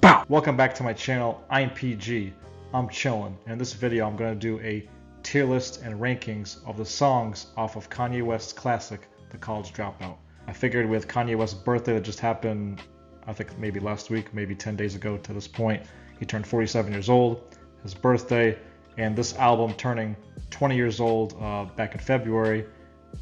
Dropout! Welcome back to my channel. I'm PG. I'm chillin'. And in this video, I'm gonna do a tier list and rankings of the songs off of Kanye West's classic, The College Dropout. I figured with Kanye West's birthday that just happened, I think maybe last week, maybe 10 days ago to this point, he turned 47 years old, his birthday, and this album turning 20 years old back in February,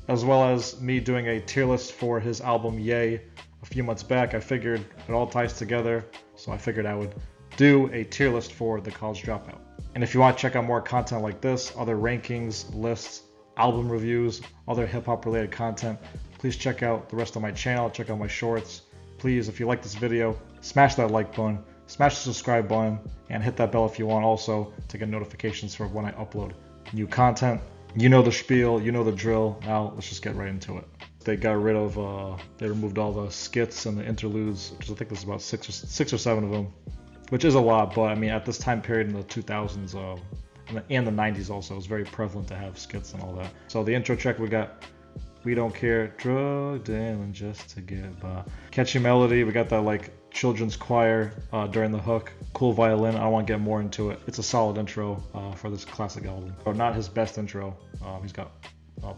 as well as me doing a tier list for his album Ye a few months back. I figured it all ties together, so I figured I would do a tier list for The College Dropout. And if you want to check out more content like this, other rankings, lists, album reviews, other hip-hop related content, please check out the rest of my channel, check out my shorts. Please, if you like this video, smash that like button, smash the subscribe button, and hit that bell if you want also to get notifications for when I upload new content. You know the spiel, you know the drill. Now let's just get right into it. They got rid of, they removed all the skits and the interludes, which I think there's about six or seven of them, which is a lot, but I mean at this time period in the 2000s and the 90s also, it was very prevalent to have skits and all that. So the intro track we got We Don't Care, drug dealing just to get by. Catchy melody, we got that like children's choir during the hook, cool violin. I don't want to get more into it. It's a solid intro for this classic album. But not his best intro. He's got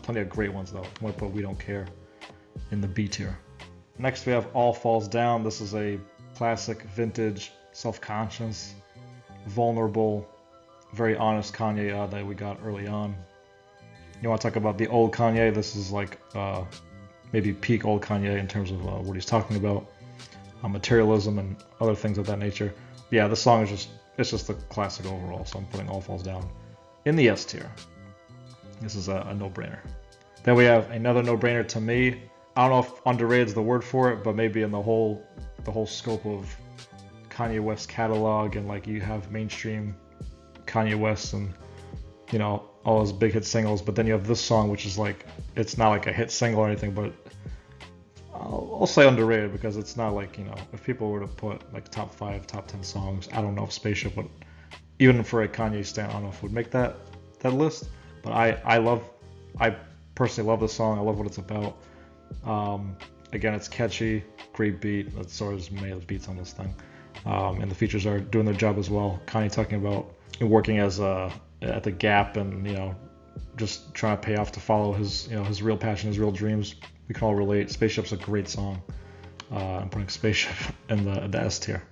plenty of great ones though. I'm going to put We Don't Care in the B tier. Next we have All Falls Down. This is a classic, vintage, self-conscious, vulnerable, very honest Kanye that we got early on. You want to talk about the old Kanye? This is like maybe peak old Kanye in terms of what he's talking about, materialism and other things of that nature. But yeah, this song is just a classic overall, so I'm putting All Falls Down in the S tier. This is a no-brainer. Then we have another no-brainer to me. I don't know if underrated is the word for it, but maybe in the whole scope of Kanye West catalog, and like you have mainstream Kanye West and you know all his big hit singles, but then you have this song which is like, it's not like a hit single or anything, but I'll say underrated because it's not like, you know, if people were to put like top 5, top 10 songs, I don't know if Spaceship would, even for a Kanye stan, I don't know if it would make that list, but I personally love this song. I love what it's about. Again, it's catchy, great beat. That's sort of many of the beats on this thing, and the features are doing their job as well. Kanye talking about working as at the Gap and, you know, just trying to pay off to follow his, you know, his real passion, his real dreams. We can all relate. Spaceship's a great song. I'm putting Spaceship in the S tier.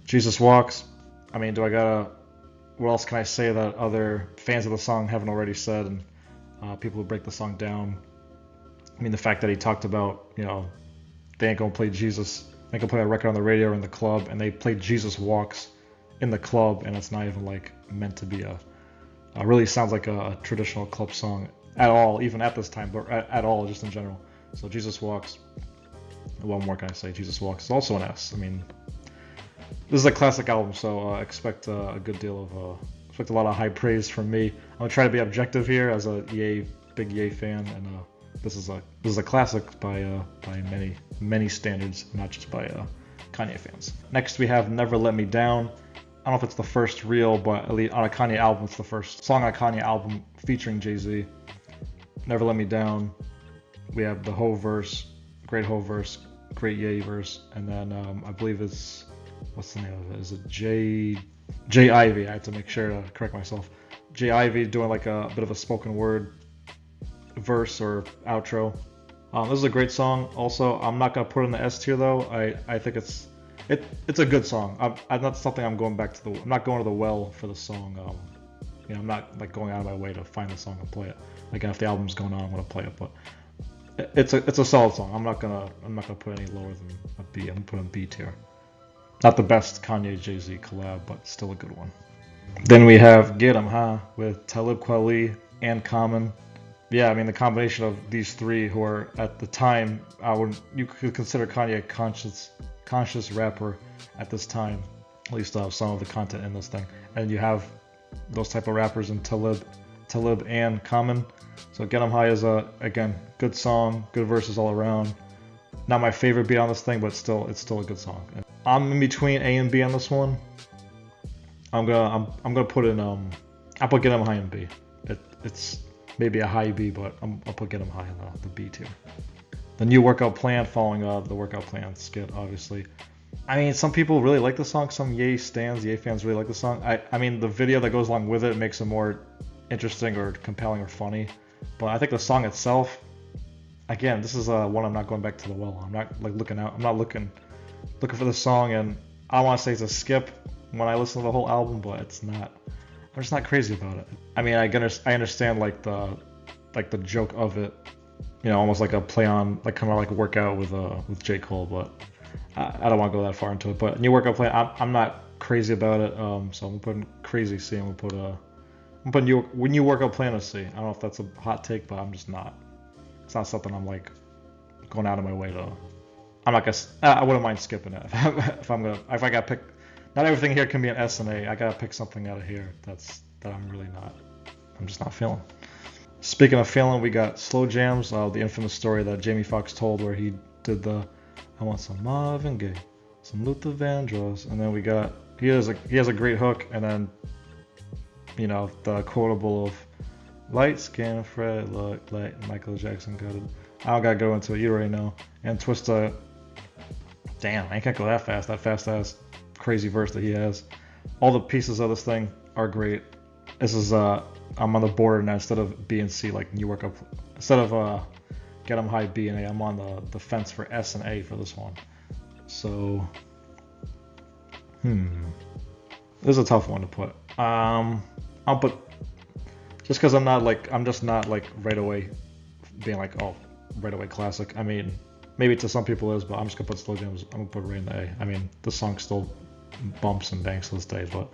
Jesus Walks. I mean, what else can I say that other fans of the song haven't already said, and people who break the song down? I mean, the fact that he talked about, you know, they ain't gonna play Jesus, they ain't gonna play a record on the radio or in the club, and they played Jesus Walks in the club, and it's not even like meant to be really sounds like a traditional club song at all, even at this time, but at all, just in general. So Jesus Walks. What more can I say? Jesus Walks is also an S. I mean, this is a classic album, so expect a good deal of expect a lot of high praise from me. I'm gonna try to be objective here as a big Ye fan, and this is a classic by many standards, not just by Kanye fans. Next we have Never Let Me Down. I don't know if it's the first real, but at least on a Kanye album, it's the first song on a Kanye album featuring Jay-Z. Never Let Me Down. We have the Ho verse, great Ho verse, great Ye verse, and then I believe it's, what's the name of it? Is it J Ivy? I have to make sure to correct myself. J Ivy doing like a bit of a spoken word verse or outro. This is a great song. Also, I'm not gonna put it in the S tier though. I think it's a good song. I'm not something I'm going back to I'm not going to the well for the song. You know, I'm not like going out of my way to find the song and play it. Again, if the album's going on, I'm gonna play it, but it's a solid song. I'm not gonna put any lower than a B. I'm gonna put it in B tier. Not the best Kanye Jay-Z collab, but still a good one. Then we have Get 'Em High with Talib Kweli and Common. Yeah, I mean the combination of these three, who are at the time, you could consider Kanye a conscious rapper at this time, at least some of the content in this thing, and you have those type of rappers in Talib and Common. So Get 'Em High is again good song, good verses all around. Not my favorite beat on this thing, but it's still a good song. And I'm in between A and B on this one. I'm gonna put in I'll put Get 'Em High in B. It's maybe a high B, but I'll put Get 'Em High in the B tier. The new workout plan, following the workout plan skit, obviously. I mean, some people really like the song. Some Ye fans really like the song. I mean, the video that goes along with it makes it more interesting or compelling or funny. But I think the song itself, again, this is one I'm not going back to the well. I'm not like looking out. I'm not looking for the song, and I want to say it's a skip when I listen to the whole album, but it's not. I'm just not crazy about it. I mean, I understand like the joke of it, almost like a play on like kind of like a workout with J. Cole, but I don't want to go that far into it. But new workout plan, I'm not crazy about it. So I'm putting crazy C. I'm putting new workout plan a C. I don't know if that's a hot take, but I'm just not. It's not something I'm like going out of my way to. I'm not gonna. I wouldn't mind skipping it if I got pick. Not everything here can be an S and A. I gotta pick something out of here that I'm really not. I'm just not feeling. Speaking of feeling, we got Slow Jams, the infamous story that Jamie Foxx told where he did the I want some Marvin Gaye, some Luther Vandross, and then he has a great hook, and then the quotable of light skin Fred look like Michael Jackson got it. I don't gotta go into it, you already know. And Twista, damn, I can't go that fast. That fast ass crazy verse that he has. All the pieces of this thing are great. This is I'm on the border now. Instead of B and C like New York up, instead of Get 'em High B and A, I'm on the fence for S and A for this one. So this is a tough one to put. I'll put just because I'm just not like right away being like, oh, right away classic. I mean, maybe to some people it is, but I'm just gonna put Slow Jams. I'm gonna put it right in the A. I mean, the song still bumps and bangs to this day, but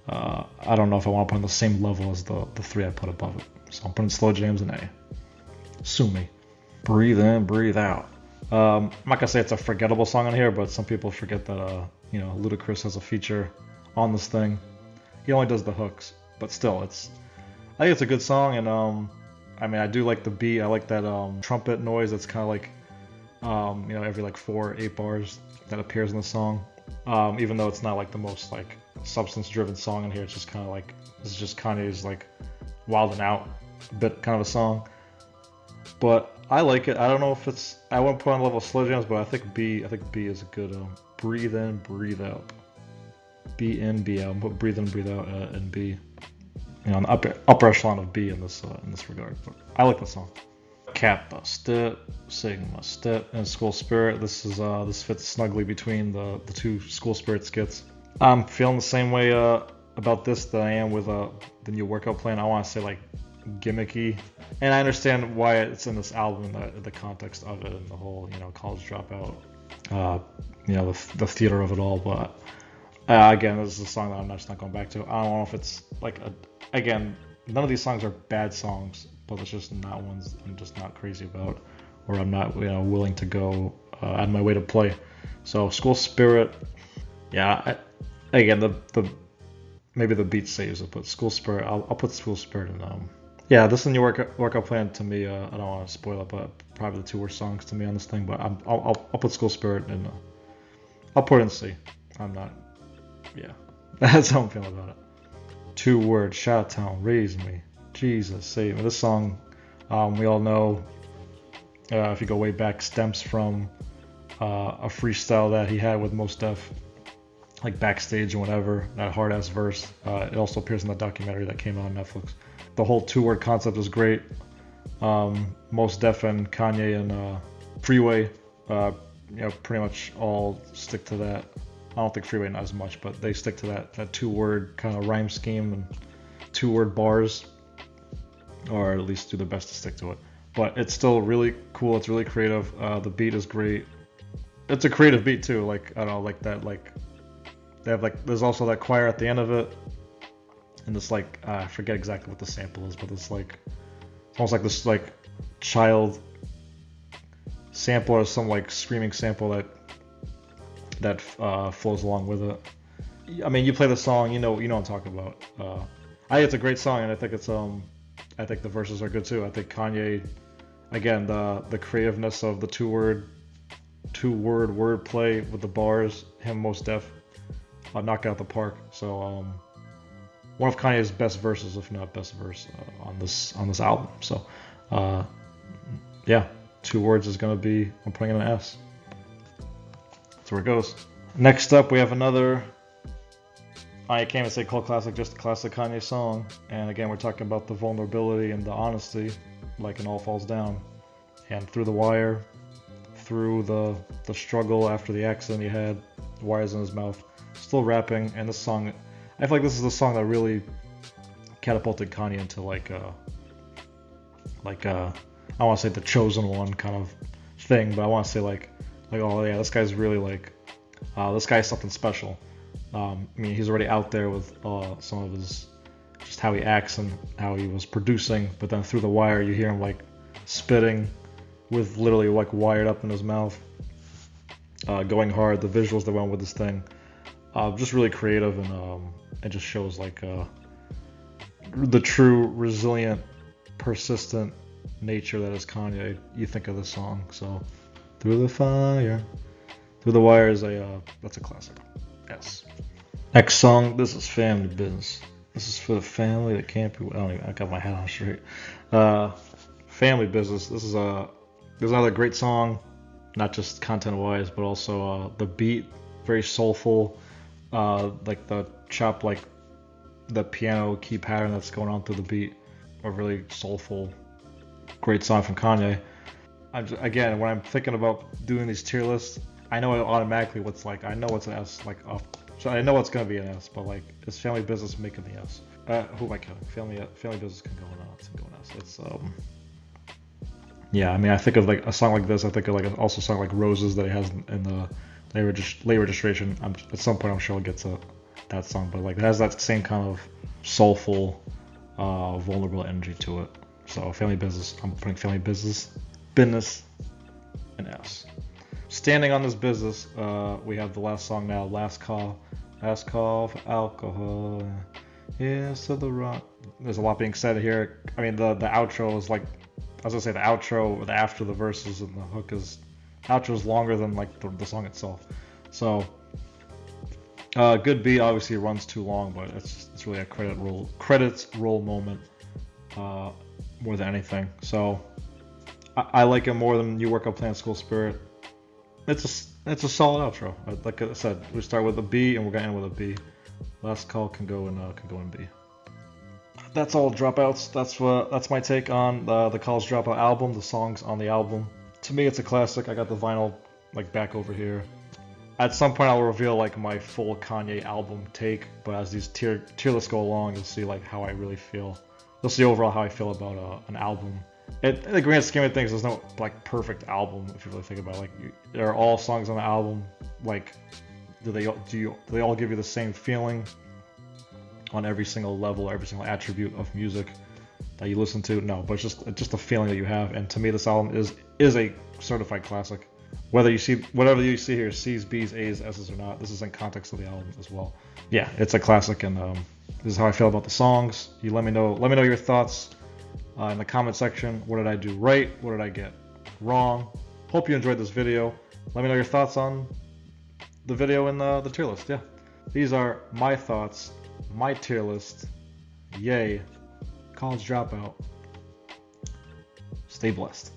I don't know if I want to put on the same level as the three I put above it. So I'm putting Slow Jams in A. Sue me. Breathe in, breathe out. I'm not gonna say it's a forgettable song on here, but some people forget that Ludacris has a feature on this thing. He only does the hooks, but still, I think it's a good song, and I mean, I do like the beat. I like that trumpet noise that's kind of like every like 4 or 8 bars that appears in the song. Even though it's not like the most like substance-driven song in here, it's just kind of like this is just Kanye's like wilding out bit kind of a song. But I like it. I don't know if I wouldn't put on level of Slow Jams, but I think B is a good breathe in, breathe out. B in, B out. Put breathe in, breathe out in B. On the upper echelon of B in this regard. But I like the song. Kappa step, Sigma step, and School Spirit. This fits snugly between the two School Spirit skits. I'm feeling the same way about this that I am with the new workout plan. I want to say like gimmicky, and I understand why it's in this album, the context of it, and the whole college dropout, the theater of it all. But again, this is a song that I'm just not going back to. I don't know if it's like again, none of these songs are bad songs, but it's just not ones I'm just not crazy about, or I'm not willing to go out of my way to play. So School Spirit, yeah. Again, the maybe the beat saves it, but School Spirit, I'll put School Spirit in. Yeah, this is a new workout plan to me. I don't want to spoil it, but probably the 2 worst songs to me on this thing. But I'll put School Spirit in. I'll put it in C. I'm not. Yeah, that's how I'm feeling about it. 2 words, Chi-Town, raise me, Jesus save me. This song, we all know, if you go way back, stems from a freestyle that he had with Mos Def, like backstage and whatever. That hard ass verse. It also appears in the documentary that came out on Netflix. The whole 2-word concept is great. Mos Def and Kanye and Freeway, pretty much all stick to that. I don't think Freeway not as much, but they stick to that 2-word kind of rhyme scheme and 2-word bars, or at least do their best to stick to it. But it's still really cool. It's really creative. The beat is great. It's a creative beat too. Like I don't know, like that. Like they have there's also that choir at the end of it, and this I forget exactly what the sample is, but it's like almost like this child sample or some screaming sample that flows along with it. I mean, you play the song, you know what I'm talking about. I think it's a great song, and I think I think the verses are good too. I think Kanye, again, the creativeness of the 2-word wordplay with the bars, him Mos Def, knock out the park. So one of Kanye's best verses, if not best verse, on this album. So yeah, 2 words is gonna be, I'm putting in an S. That's where it goes. Next up, we have another, I can't even say cult classic, just a classic Kanye song. And again, we're talking about the vulnerability and the honesty, like in All Falls Down. And Through the Wire, through the struggle after the accident he had, wires in his mouth, still rapping. And this song, I feel like this is the song that really catapulted Kanye into I want to say the chosen one kind of thing, but I want to say like oh yeah, this guy's really like this guy's something special. I mean, he's already out there with some of his, just how he acts and how he was producing, but then Through the Wire you hear him like spitting with literally like wired up in his mouth, going hard. The visuals that went with this thing, just really creative, and it just shows like the true resilient, persistent nature that is Kanye. You think of this song. So Through the Fire, Through the Wire is that's a classic. Yes. Next song, this is Family Business. This is for the family that can't be. I got my hat on straight. Family Business. This is another great song, not just content wise, but also the beat, very soulful. Like the chop, like the piano key pattern that's going on through the beat, a really soulful, great song from Kanye. Again, when I'm thinking about doing these tier lists, I know automatically what's like. I know what's an S, like off. So I know it's gonna be an S, but like, is Family Business making the S? Who am I kidding? Family Business can go in S. It's yeah. I mean, I think of like a song like this. I think of like also a song like Roses that he has in the late registration. At some point, I'm sure I'll get to that song, but like it has that same kind of soulful, vulnerable energy to it. So Family Business, I'm putting Family Business in S. Standing on this business, we have the last song now, Last Call for Alcohol. Here's to the rock. There's a lot being said here. I mean, the outro is like, I was gonna say the outro or the after the verses and the hook is, outro is longer than like the song itself. So good beat. Obviously it runs too long, but it's really a credits roll moment more than anything. So I like it more than You Work Up Plan School Spirit. It's a solid outro. Like I said, we start with a B and we're gonna end with a B. Last Call can go in B. That's all Dropouts. That's my take on the College Dropout album, the songs on the album. To me, it's a classic. I got the vinyl like back over here. At some point, I'll reveal like my full Kanye album take. But as these tier lists go along, you'll see like how I really feel. You'll see overall how I feel about an album. In the grand scheme of things, there's no like perfect album if you really think about it. Like there are all songs on the album. Like do they all give you the same feeling on every single level, every single attribute of music that you listen to? No, but it's just a feeling that you have. And to me, this album is a certified classic. Whatever you see here, C's, B's, A's, S's or not, this is in context of the album as well. Yeah, it's a classic, and this is how I feel about the songs. You let me know your thoughts in the comment section. What did I do right? What did I get wrong? Hope you enjoyed this video. Let me know your thoughts on the video and the tier list. Yeah, these are my thoughts, my tier list. Yay, College Dropout. Stay blessed.